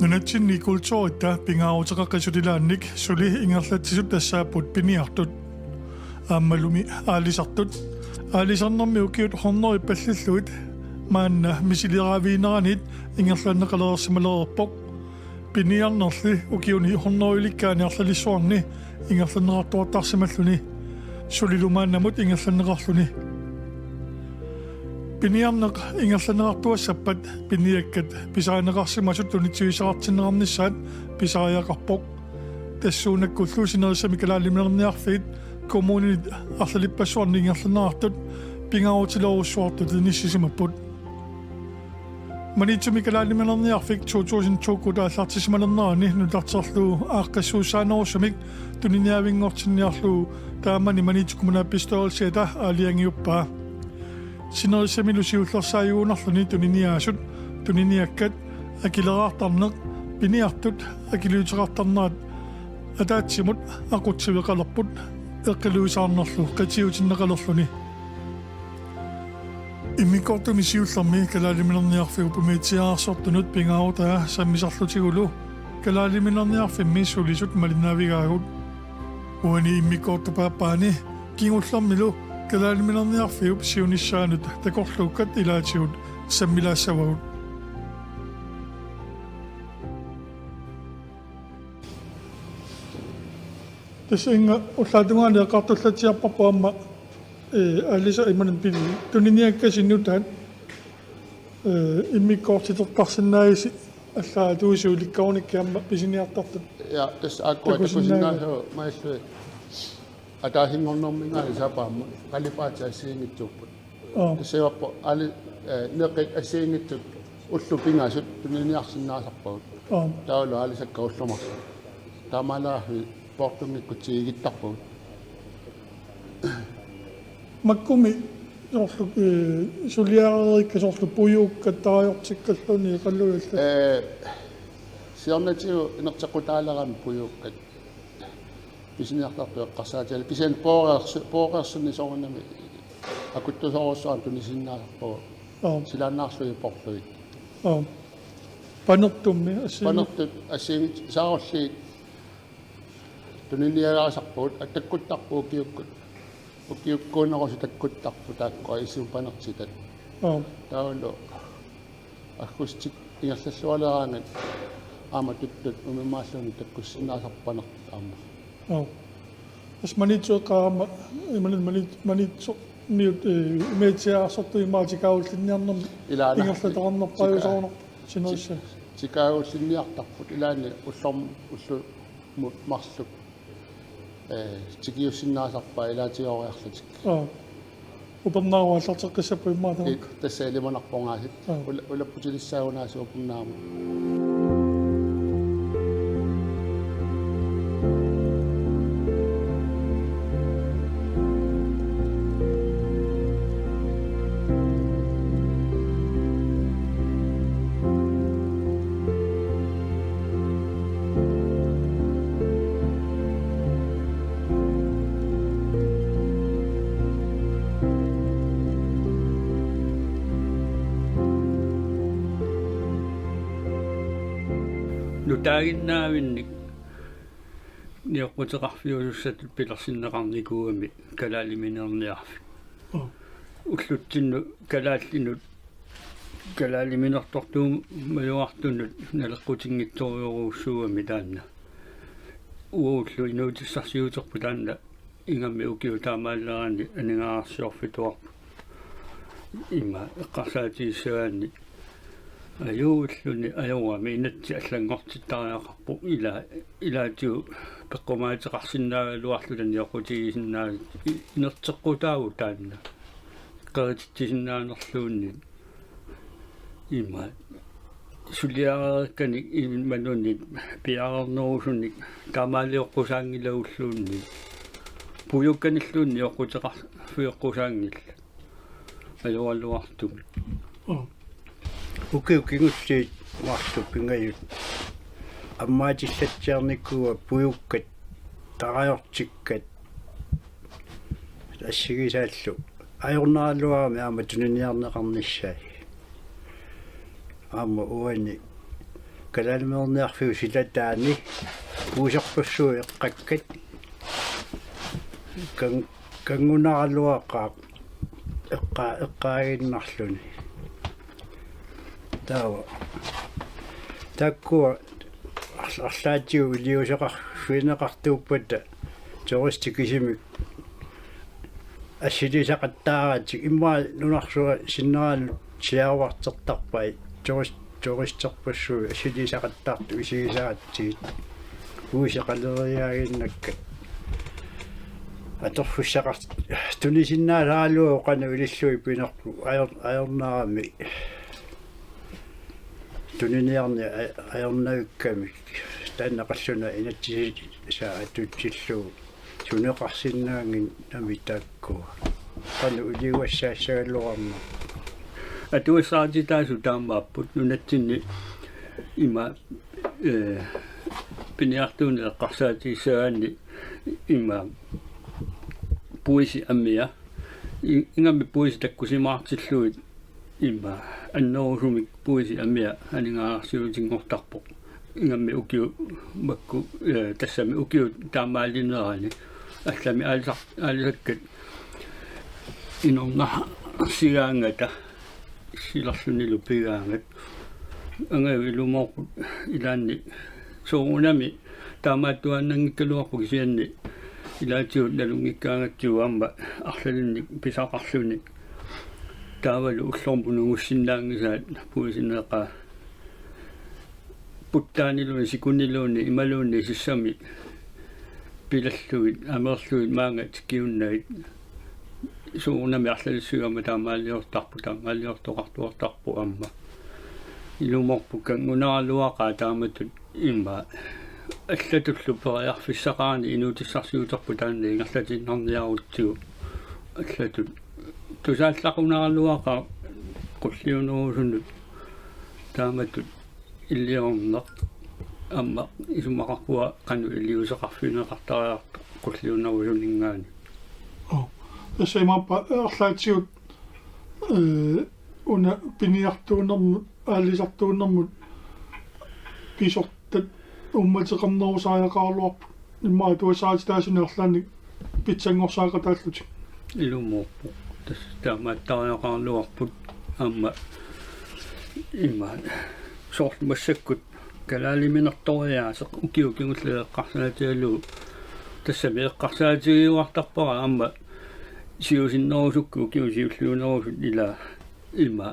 Nunatsin kultsuuritta pingautaqaqqasutilaannik suli ingerlatsisut tassaaput piniartut aammalumi aalisarnermi ukiut horneri pallulluit maanna misiliraaviineranit ingerlanneqalerersimalererpoq piniarnerli ukiuni hornerilikkaaniarlalissuarni ingerlannerartuartarsimalluni sulilumaannamut ingerlanneqarluni piniarneq ingerlannerartuassappat piniakkat pisaaneqarsimasut tunitsuisaqartinneqarnissaat pisaariaqarpoq tassuunakkulluusinerisami kalaaliminerniarfiit kommunit арлалиппассуарни ингерланнеартут пингаарутилерусsuartut нissисимаппут манитсуми калаалиминерниарфик 2002 тааллартисималернерани нутартерлуу ааққассуусаанерусумик туниниавингортинниарлуу таамани манитсукумуна пистоорсиата аалиангиуппаа синерисамилусиуллерсааюунарлуни туниниаасут туниниаккат акилераартарнеқ пиниартут акилиутерартарнаат атаатсимут ақутсивеқалерпут эққилуисаарнерлу қатиутиннеқалерлуни иммикортуми сиуллерми калаалиминерниарфигу пумиитсиаарсортунут пингаарутаа саммисарлутигулу калаалиминерниарфимми сулисут малиннаавигаагут уани иммикортупааппаани кингуллермилу калаалиминерниарфигу сиуниссаанут такорлууккат илаатигут саммилаассавагут тасинга уллаатунгаани эқартуллатиарпарпуамма алиса иманен пили туниниаккасиннутаат иммиккоортитертарсинааиси аллаа туисууликкаорниккаамма писиниартартут ja tässä akkuatakkusinnaasoo maissue атаахингорнэрмингаали саапаама қалипаатаасиингитсууппут тасеаппо али неқит асиингитсут уллу пингаасут туниниарсинаасарпагут таулу алисакка уллумарса таамалаафи портунгиккутигиттарпагут маккуми соорлу сулиаарерикка соорлу пуюуккаттаajortikkalлуни қаллугалла сиорнатиу инертақутаалерами пуюуккат писиниартарту эққарсаатиали писиан поорерсуни соорнами акуттусоорсуан тунисиннаасарпагу силааннаарсуи порлуит панертумми панертут ассиимит сааролли туниниагаасарпуут аттаккуттарпуу киуккут укиуккуунерусу таккуттарпу тааккуа исуупанертитат таулу аккустик ингерллуалераангат аама туттут умимааллуни таккуссинаасарпанерт аама ас манитсуэқаама манитсо миут имеитсиаарсортуимаатикауллинниарнерми ингерлатарнерпаюсоорнер синерисса тикаагуллинниартарпут илаани уллу марлук тикиуссиннаасарпаа илаатиориарлутик упернааруаллартеққиссаппуиммаатамак тассаалиманарпонгаасит улаппутилиссаагунаасу упуннаама нутаагиннаавинник ниоққутеқарфиулуссатут пилерсиннеқарникууами калаалиминерниарфи уллутсинну калааллинут калаалиминертортуум маюартунут налеққутингитсориоруussууами таанна ууллу инуутиссарсиутерпу таанна ингамми укиу таамааллерани анигаарсиорфитуарпу има эққарсаатииссагаанни аюуллуни аюуами инатси аллангортиттариақарпу илаатиу пеққумаатеқарсинаагалуарлулани оқутигисиннаа инертеққутаагу таанна қерититтисиннаанерлуунни има сулиареркани имануни пиарернерусуник таамаалиоққусаангилауллуунни пуюкканиллуунни оқутеқарфиоққусаангилла аюаллуартуми укиукингуссиит марту пингают аммаатиллатсиарниккуа пуюккат тараёртиккат ассигисааллу ajornaaluaami aama tuniniarneqarnissaai aama uani kalaalmeerniarfiu silataani puusarpussuи eqqakkat kangunaraluaqaaq eqqaaginnarluni taava takkua арлаатиу илиусеқарфинеқартууппата туристикисимик ассилисақаттааратик иммаа нунарсуа синнераану сиаруартертарпай туристерпассуи ассилисақаттаарту исигисаратсигит уисеқалериаагиннакка аторфуссақар тунисиннаасаалуо қану илиссуи пинерпу аернаарами тунинеарни аернавикками тааннақаллуна инатсиси саатутсиллуу тунеқарсиннаангин намитааккуа қану илиуассаассагаллуарма атуиссаатитаасу таамааппут нунатсинни има пиниартууни эққарсаатиссагаанни има пуиси аммиа ингамми пуиси таккусимаартиллуит има аннерусумик пуиси аммиа анingаарсиутингортарпо ингамми укиу макку тассами укиу таамаалинерани аллами аалисаккат инорна сигаангата силарлунилу пигаангат ангавилумоорпу илаанни соорунами таамааттуаннангиккалуарпу кисианни илаатиут налунгиккаангатсуамма арлалинни писақарлуни таавалу уллормпунугуссиннаангисаат пуисинеқаа путтаанилуни сикунилууни ималууни сиссами пилаллуит амерлуит маанга тикиуннагит суунами арлалиссугама таамаалиортоқартуартарпу амма илуморпу кангунаралуақаа тааматут имма аллатуллу периарфиссақаани инуутиссарсиутерпу таанни ингерлатиннарниарутсигу аллатут тусааллақунаралуақаа qulliunerusунут тааматут иллиорнеқ амма исумақарпуа қану илиусеқарфинеқартариарта qulliunerusунингаани тассаймааппа арлаатсиут уна пиниартуунэрмут аалисартуунэрмут писортат умматеқарнерусааяқаарлуарпу иммаа туасаатитаасуни арлаанни питсангорсаақатааллутик илумоорпу тас таамааттариақаарлуарпут амма имма сорт массаккут калаалиминерториаасеқ укиукингуллеэққарсаатиалу тассами эққарсаатигиуартарпара амма сиусиннерусукку укиусиуллуунерусут ила имма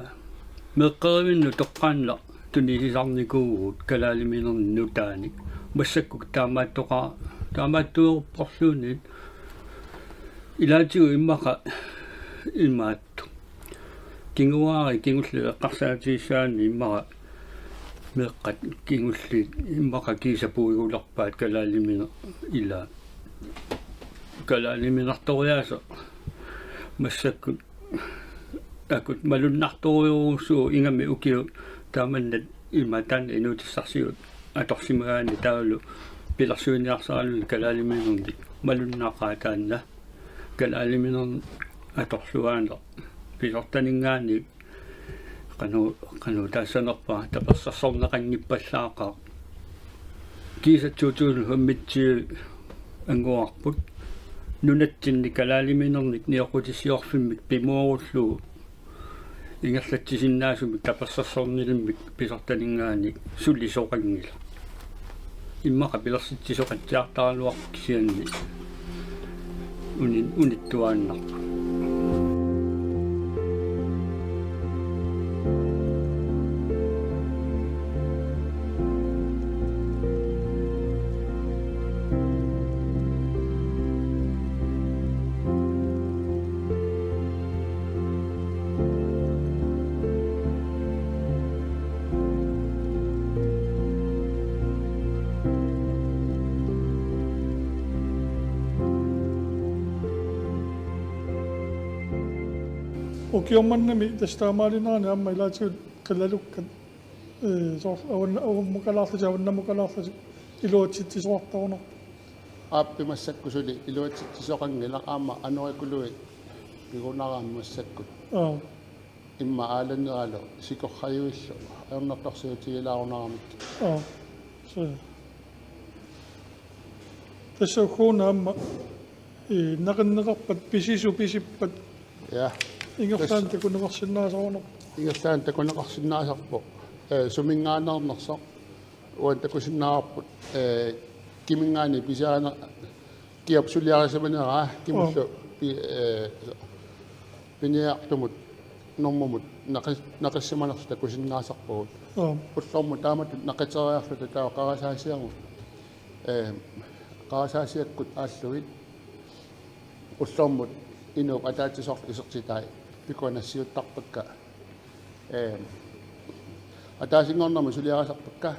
меққеривинну тоққаанла тунисисарникуугут калаалиминернну тааник массаккук таамааттуерпорлуунит илаатигу иммақа имаатту кингуаари кингуллу эққарсаатиссаани иммара меққат кингулли иммақа кисапуигулерпаат калаалимина ила калаалиминарториааса массаккут акут малуннарториуруссуу ингами укиу тааманнат имма таан инуутиссарсиут аторсимагаани таалу пиларсуиниарсаалу калаалиминерни малуннаақаа таанна калаалиминерн аторсуаанер писортанингаани qanu taasanерпаа таперсарсорнеқангиппаллаақаа кисатсуутуул хаммитсиу ангуарпут нунатсинни калаалиминерник ниоқутиссиорфиммик пимуоруллуу ингерлатсисиннаасумик таперсарсорнилиммик писортанингаани суллисоқангила иммақа пилерситсисоқатсиартаралуарпу кисианни униттуааннарпу укиорманнами тастаамаалинаани амма илаатигут қалалуккат соор аванмукалаарлути аваннамукалаарлути илуатситсисуартарунер ааппи массаккусули илуатситсисоқангила аама анорикулуи пигунараами массаккут imma aalanneralo sikorrajuillu aornertorsiutigilaarunaaramik så tässä huonaamma naqinneqarpat pisisu pisippat ja ingerlaanta kunneqarsinnaasarunaq igerlaan takuneqarsinnaasarpo sumingaanernarso uan takusinnaarput kimingaani pisaana kiapsuliarisamanera kimullu piniartumut normumut naqissamanersu takusinnaasarpugut ullormu taamat naqateriarluta taa qarasaasiarmu qarasaasiakkut aalluit ullormut inuq ataatisorlu isertitai pikuanassiuttarpakka ataasingornermu suliarasarpakka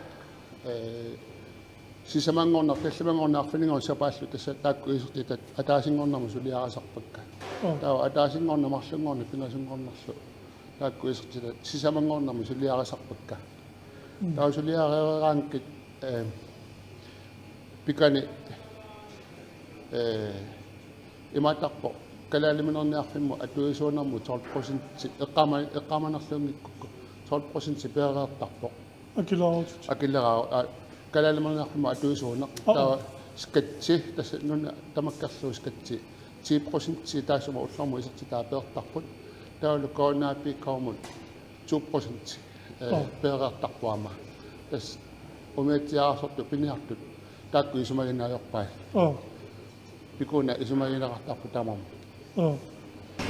sisamangornertallamangornaarfinigon sapaallu tassa taakku isertitat ataasingornermu suliarasarpakka taa ataasingornamarlungorna pingasungornerlu taakku isertitat sisamangornermu suliarasarpakka taa suliareeraankit pikani imatarpo kalaaliminerniarfimmu atuisuunermu 12% eqqamanerluungikkukku 12% peereertarpo akilleraa kalaaliminerniarfimmu atuisuuner taa skatsi tassa nunna tamakkerluu skatsi 10% taasuma ullormu isertitaa peertarput taulu koonaapiikkaumut 2% peereertarpuama tas umiatiaarsortu piniartut taakku isumaginaayorpai pikuna isumaginaqartarpu tamam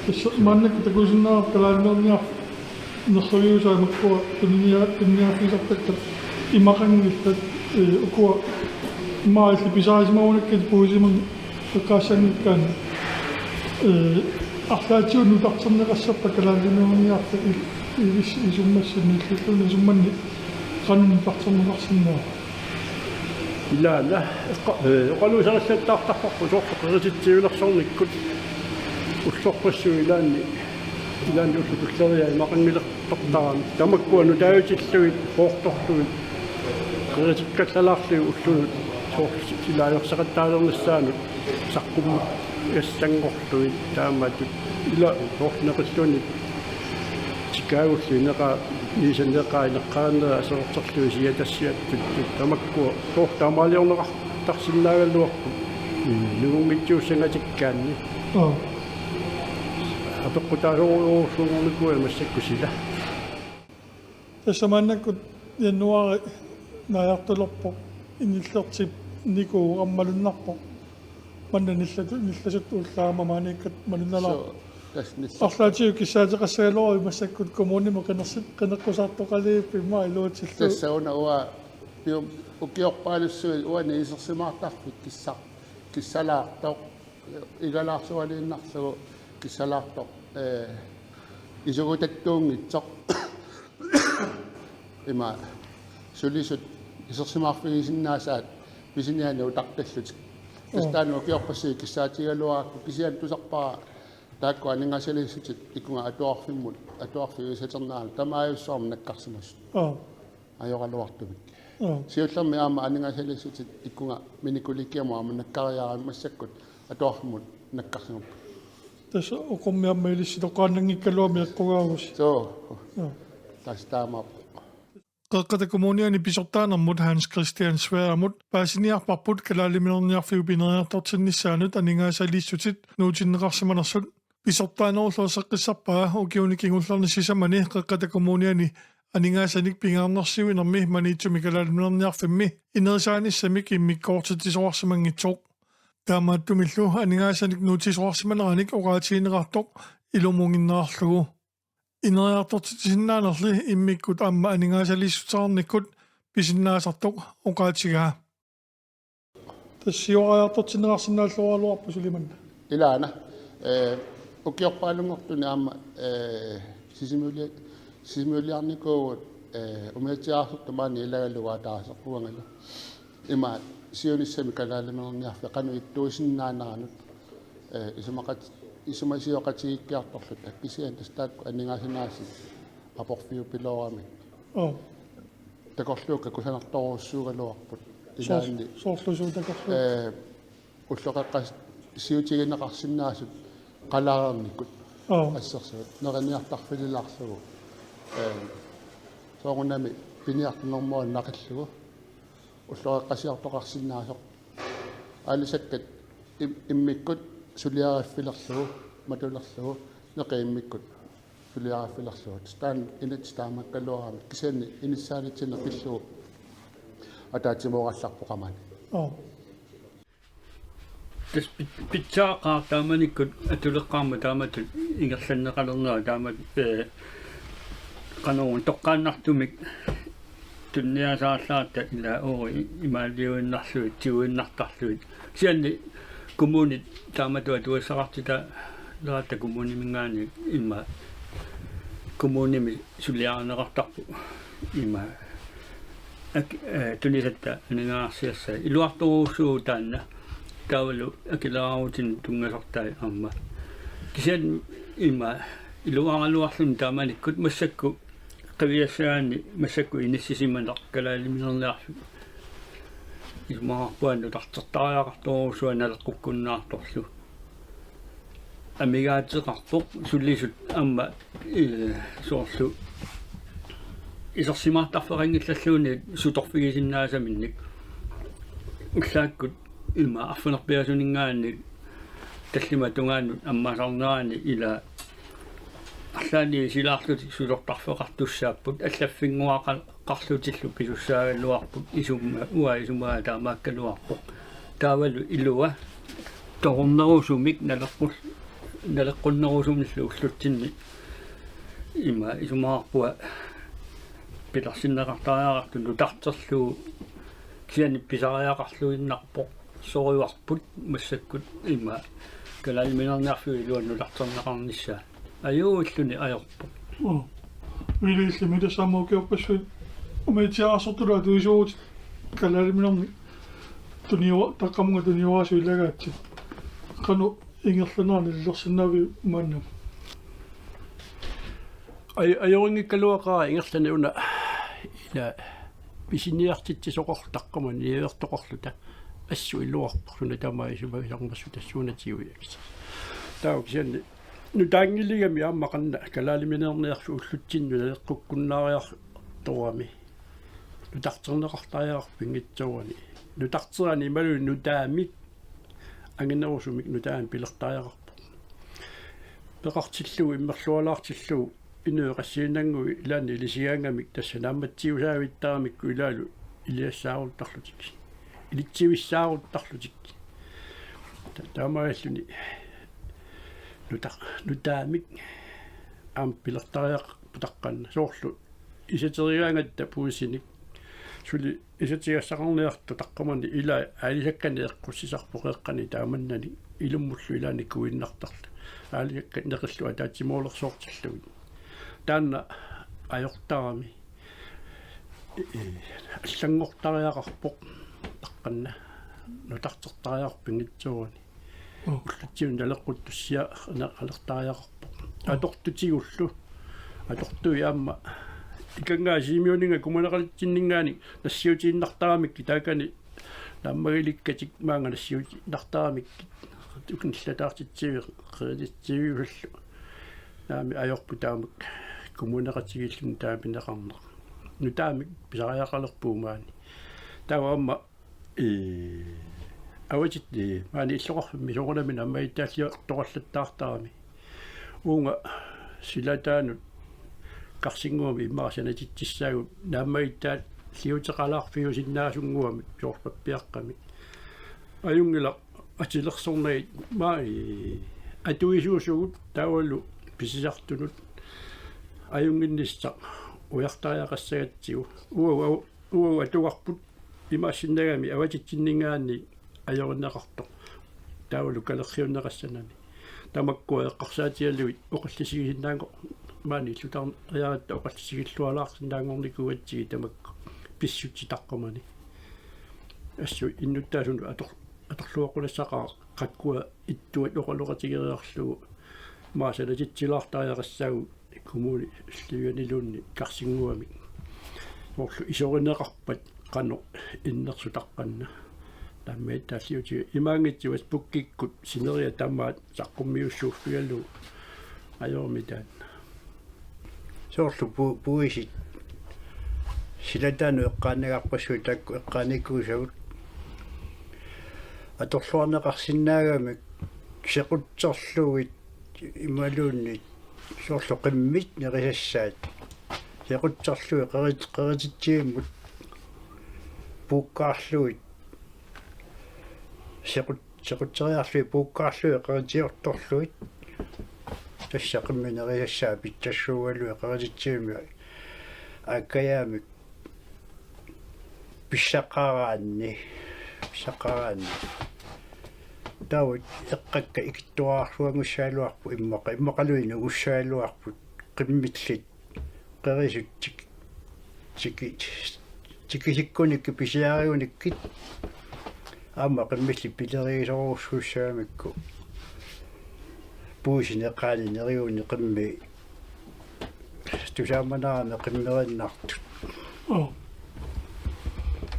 tässä mannek takusinnaaq kalaaliminerniar nerlugiusaamakkuа tunniafiisartakkat imaqangillat ukua maali pisaasimaunakkat puusiman eqqaassangikkaan арлаатиуну тартэрнеқассарпа калaaliminerniarta isummassanиллуллуна сумманни qanun тартэрнеқарсиннаа ilaala eqaluusarassaattaartarparpu soortoqerititiulersornikkut ullorpassu ilaanni ullukulleriaa imaqangilertortarami tamakkuanu taajutилluit qoortorluit qeritikkallalarlu ullulut soorsilaajorsaqattaalernassaanut saqqumma яссангорлуит таамаатут ила соорнеқиллуни тикаагуллуинеқа исаннеқаинеққаанера асеэртерлуисия тассиаттут тамаккуа соортаамаалиорнеқартарсиннаагаллуарпу нугумитсууссангатиккаанни апеққутаасоорсунгорникуа массаккусила tässä mannakut januari naajartulerpo inillertip niku ammalunnarpo manna nillasut ullaamamaanikkat malunnala арлаатиу киссаатеқассагалуари массаккут коммунимо qeneqqusartoqaliippi maa iluutillu тассауна уа пиум укиорпаалуссуи уани исерсимаартарпут киссалаартоқ игалаарсуалииннарлугу киссалаартоқ исугутаттуунгитсоқ има сулисут исерсимаарфигисиннаасаат писиниани утарталлутик тастаану укиорпассуи киссаатигалуаакку кисиан тусарпара таакку анингаселиссутит икунга атуарфигисатернаана тамааюссуарма наккарсимассут ajoralluartumik siullermi aama aningasalissut ikkunga minikуликкиама аама наккариарами массаккут атуарфимут наккарсимап tässä uqummiamma ilissitoqaannangikkaluami eqqugaagus тастаамап qaqqata kommuniani pisortaanermut Hans Christian Sværmut paasiniarparput kalaaliminerniarfiu pineriartortinnissaanut aningaasalissutit nuutinneqarsimanersut pisortaanerulluuseqqissarpaa ukiunikingullerni sisamani qaqqata kommuniani aningasanik pingaarnersiuinermi maniitsumi kalaaliminerniarfimmi inersaanissami kimmikkoortitisoarsimangitsoq taamaattumillu aningasanik nuutisoarsimaneranik oqaatiineqartoq ilumunginnaarlugu ineriartortitisinaanerli immikkut aamma aningaasalissutarnikkut pisinnaasartoq oqaatigaa tassiorajartortineqarsinnaalloraaluarpu sulimanna ilaana ukiorpaalungortuni aama sisimuliarnikuugut umiatiaarsortumaani ilagallugaa taasaqquangalu ima siunissami kalaaliminerniarfi qanu ittuisinnaanaranut isumasiоqatigikkiartorlut akkisian tastaakku anningaasinaasi aporfiu piloorami takorluukka kusanartoruussuugaluarput ilaanni soorlusuutakorlu уллоқаққас сиутигинеқарсинаасут қалаарерникут ассерсуут нерениартарфилиларсугу соорунами пиниартнэрмуан нақиллугу уллореққасиартоқарсинаасоқ алисаккат иммиккут сулиараффилерлугу матулерлугу неқиммиккут сулиараффилерлугу стан инитстаамаккалуарами кисианни иниссаалитсина пиллугу атаатимооралларпоқамани тас питсаақаа тааманиккут атулеққарма тааматут ингерланнеқалернера таамат канаун тоққааннартумик тунниасааллаата ила ори имаалиуиннарлуит тиуиннартарлуит сианни коммунит тааматуа туассақартита лаата коммунимингаани имма коммуними сулиаарнеқартарпу имма тунисатта нинаарсиасса илуарторуусуу таанна таавалу акилааруутин тунгасортай аама кисиан имма илуаралуарлун тааманиккут массакку qaviyassaani massakku inissisimmanaq kalaaliminerlaarsu ismaarpuannu tartertariaqartoruusua naleqqukkunnaartorlu amigaateqarpoq sullisut amma soorlu isersimaartarferangillalluuni sutorfigisinnaasaminnik ullaakkut ima arfunerpiasuningaanni tallimatungaannut ammasarneraani ila арлаани силаарлут сулортарфеқартуссааппут аллаффингуақарлутиллу писуссаагаллуарпут исумма уа таамааккалуарпоқ таавалу илуа торнерусумик налеққуннерусумиллу уллутсинни има исумаарпуа пиларсиннеқартариақартулу тартерлуу киани писариақарлуиннарпоқ соруарпут массаккут има калалминернарфуилуанну тартернеқарниссаа аюуллуни аёрпо вилиллимида самоокеоппассуит умеитиаасортула туисуут калалиминерни туниуа таққамунга туниуаасуилагаатсит кану ингерланаани ллерсинави маннам аёрингиккалуақаа ингерлани уна ила писиниартитсисоқор таққаман ниертоқорлута ассу иллуарпарлуна тамаа исумагисармассу тассуунатиуиакис тауксианни нутаангилигами ааммақанна калаалиминерниарфу уллутсинну налеққуккуннаариарторами нутартернеқартариарпингитсуани нутартерани малу нутаамик ангинерусумик нутаам пилертариарпо пеқартиллуу иммерлуалаартиллуу инуэқассиинангуи илаани илисиаангамик тассанаамматсиусаавиттаарамикку илаалу илиассаарултарлутик илитсивиссаарултарлутик таамааллуни нутаамик аам пилертариақ путаққанна соорлу исатеригаангатта пуусиник сули исатигассақарниарту таққамани ила аалисаккани эққуссисарпоқеққани тааманнани илуммуллу илаани куиннартарла аалисакка неқиллу атаатимоолерсоортиллуги таанна аёртарами аллангортариақарпоқ таққанна нутартертариарпингитсуани уллатсиун налеққуттуссиа алертариақарпо атортутигуллу атортуи аама икангаа симионинга куманеқалитсиннингаани нассиутииннартарамикки таакани наммагиликкатик маанга нассиутииннартарамикки укниллатаартитсиви қеэлитсивиуллу наами аёрпу таамак куманеқатигиллун таапинеқарнеқ нутаамик писариақалерпуумаани тааваама аватитти маани иллоқарфимми соқуламина аммаитааллиа тоқаллаттаартарами уунга силатаанут карсингуами иммаарсанатитсissaagut нааммаитаат лиутеқалаарфиусиннаасунгуами соорпаппиаққами аюнгила атилерсорнагит маи атуисуусугут таавалу писисартунут аюнгиннисса уяртариақассагатсигу уа атуарпут имаасиннагами аватитсиннингаани аёрнеқарто таавалу калерриуннеқассанами тамаккуа эққарсаатиаллуит оқаллисигисиннаанго маани лутар яаратта оқаллисигиллуалаарсинаангорникуатсиги тамакку писсутитаққумани ассу иннуттаасуну аторлуақулассақаа қаккуа иттуат оқалоқатигериарлугу маасалатитсилаартариақассаагу коммуни слиуанилуунни карсингуами орлу исоринеқарпат қано иннерсутаққанна таммаит тааллиути имаангитсуас пуккиккут синериа таммаат саққуммиуссууффигаллу ajormi taan soorlu puisit sila taanu eqqaannagarpassuit takku eqqaanikkuusagut atorluarneqarsinnaagami sequtsorluugit imaluunnit soorlu qimmit neqisassaat sequtsorluu qerititiimmut puukkaarluit sequtseriarlui puukkaarlui qeritiortorluit тассақимминериассаа питтассуугалуи qerititiimi аккаяамик писсаққараанни таут эққакка икиттуаарлуангуссаалуарпу иммақалуина угуссаалуарпут қиммиллит qerisuttik tikisиккуникки писиариуниккит аама qimмилли пилеригисоруссуссаамикку puusineqaani neriuni qimmi tusaamanaana qimmerinnartut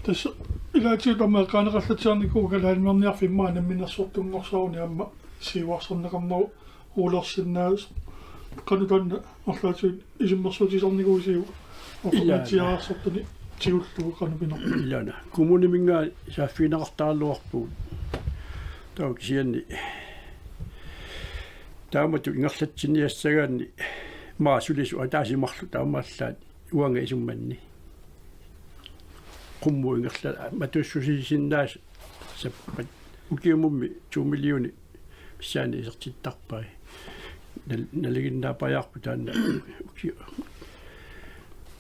tässä ilaatiutamaa qaanaqallatiarniku kalaalmiarniarfimmaa namminersortunngorsauni amma siiuarsorneqarnaru uulersinnaas qanutanna orlaatuit isimmersuutisorniguusiu orlaatiarsortuni tiullugu qanupinor ilana kommunimingaa saaffiinaqartaalluarpuut taukisianni таамату ингерлатсиниассагаанни маасулису атаасимарлу таамааллаат уанга исумманни qummu ingerla matussусисиннаас саппат укиумумми 2 миллиони писсаани исертиттарпай налигиннаапаярпу таанна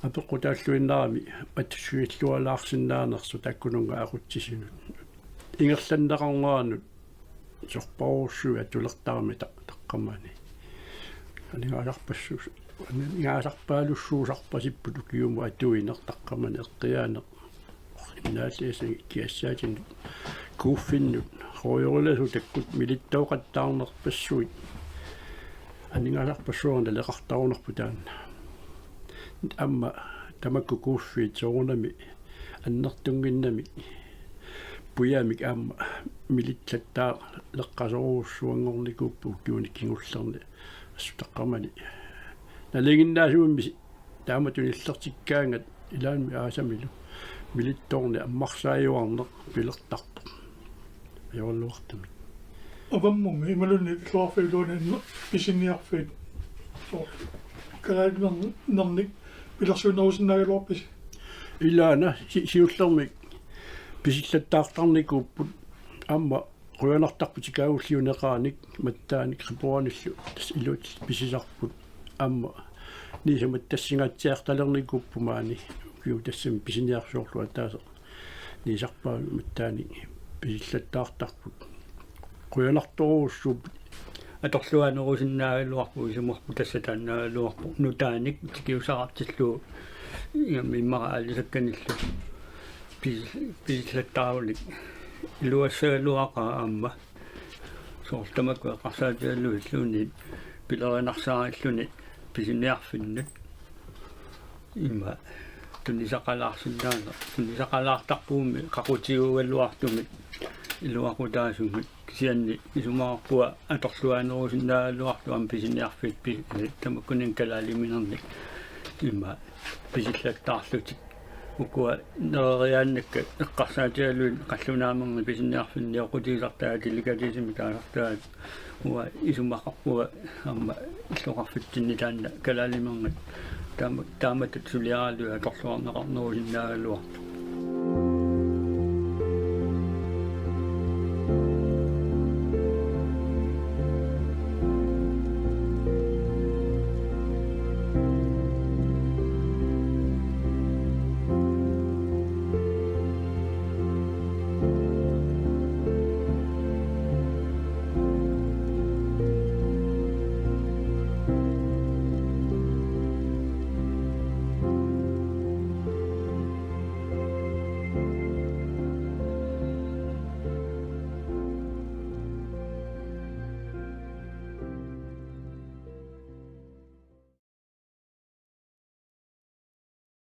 апеқутааллуиннаарами паттуссуиллуалаарсиннаанерсу таккунунга ақутсисинут ингерланнеқарнеранут сорпаруссуа тулертарами таққамани анигааларпассус игаасарпаалуссуусарпасиппут укиуму атуинертаққамани эққиаанеқ иннааллиасин киассаатин кууффиннут хоёруласу таккут милиттауқаттаарнерпассуит анигааларпассуарна лекартарунерпу таанна амма тамакку кууффиит соорунами аннертунгиннами пуяамик аама милиттаттаа леққасоруссуангорникуппу киуниккингуллерни ассутаққамани налигиннаасуумми тааматуниллертиккаангат илаанми аасамилу милитторни аммарсааюарнеқ пилертарпо аёрлуартами аваммуми ималунни луарфилуунинна писинниарфит соо караалнерник пилерсуунерусиннаагалуарпис илаана сиуллермик писиллаттаартарникууппут аама руянартарпутикаагуллиунеқааник маттааник рипуаниллу тас илут писисарпут аама нисамат тассингаатсиарталерникууппумаани киу тассам писиниарсуурлу атааса нисарпаа маттаани писиллаттаартарпут руянарторуussууп аторлуанерусиннаагалуарпу исуморпу тассатаанаалуарпу нутааник тикиусаартиллу иммара алисакканиллу писиллаттаарулик илуассагалуаqa аама соортамаку эқарсаатиаллуиллуни пилеринарсаариллуни писиниарфиннут имма тунисақалаарсиннаана тунисақалаартарпууми қақутигугаллуартумик илуақутаасумик кисианни исумаарпуа аторлуанерусиннаагалуарту ам писиниарфит тамаккунин калаалиминерник имма писиллаттаарлутик укуа нерериааннакка эққарсаатиалуин қаллунаамерни писинниарфинни оқутигисартаа тиликатисими таасартаат уа исумақарпуа амма иллоқарфитсинни таанна калаалимернат тааматут сулиаралуа аторлуарнеқарнерусиннаагалуарту